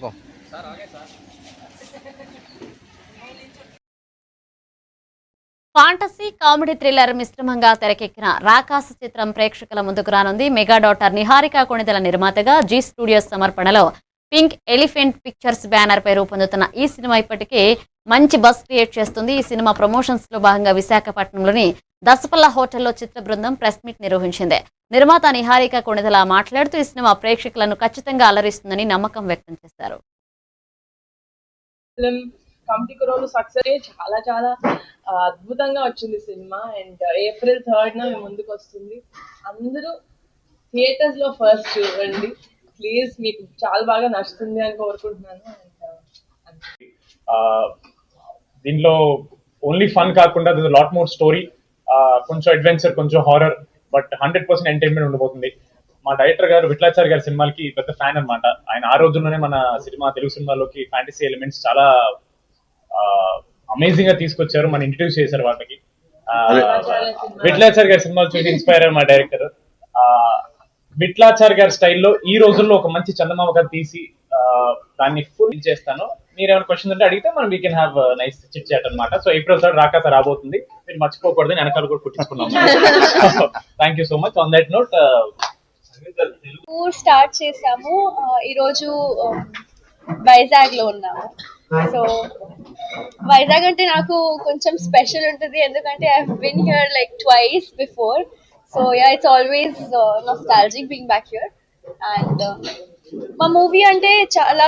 Go. Fantasy comedy thriller మిశ్రమంగా తెరకెక్కిన రాకాసు చిత్రం ప్రేక్షకుల ముందుకు రానుంది. మెగా డాటర్ నిహారిక కొణిదెల నిర్మాతగా జీ స్టూడియోస్ సమర్పణలో పింక్ ఎలిఫెంట్ పిక్చర్స్ బ్యానర్ పై రూపొందుతున్న ఈ సినిమా ఇప్పటికే మంచి బస్ క్రియేట్ చేస్తుంది. ఈ సినిమా ప్రమోషన్స్ లో భాగంగా విశాఖపట్నంలోని దసపల్ల హోటల్లో చిత్ర బృందం ప్రెస్ మీట్ నిర్వహించింది. నిర్మాత నిహారిక కొణిదెల మాట్లాడుతూ ఈ సినిమా ప్రేక్షకులను ఖచ్చితంగా అలరిస్తుందని నమ్మకం వ్యక్తం చేశారు. కమిటీ కురోలు సక్సెస్ చాలా చాలా అద్భుతంగా వచ్చింది సినిమా. అండ్ April 3rd మేము ముందుకు వస్తుంది. అందరూ థియేటర్స్ లో ఫస్ట్ చూడండి ప్లీజ్, మీకు చాలా బాగా నచ్చుతుంది అని కోరుకుంటున్నాను. దీనిలో ఓన్లీ ఫన్ కాకుండా లాట్ మోర్ స్టోరీ, కొంచెం అడ్వెంచర్, కొంచెం హారర్, బట్ 100% ఎంటర్టైన్మెంట్ ఉండబోతుంది. మా డైరెక్టర్ గారు విట్లాచారి గారి సినిమాలకి పెద్ద ఫ్యాన్ అనమాట. ఆయన ఆ రోజుల్లోనే మన తెలుగు సినిమాలోకి ఫ్యాంటసీ ఎలిమెంట్స్ చాలా అమేజింగ్ గా తీసుకొచ్చారు, మన ఇంట్రడ్యూస్ చేశారు వాళ్ళకి. విట్లాచారి గారి సినిమాలు చూసి ఇన్స్పైర్ అయ్యారు మా డైరెక్టర్. విట్లాచారి గారి స్టైల్లో ఈ రోజుల్లో ఒక మంచి చందమామ కథ తీసి దాన్ని ఫుల్ చేస్తాను. మీరు ఏమైనా క్వశ్చన్ ఉంటే అడిగితే మనం we can have nice chit chat అనమాట. సో April 3rd రాకాస రాబోతుంది, మీరు మర్చిపోకూడదు. వెనకాల కూడా కుట్టించుకున్నాం. Thank you so much. On that note start చేసాము. ఈరోజు వైజాగ్ లో ఉన్నాము. సో వైజాగ్ అంటే నాకు కొంచెం స్పెషల్ ఉంటుంది, ఎందుకంటే I have been here like twice before. So yeah, it's always nostalgic being back here. And మా మూవీ అంటే చాలా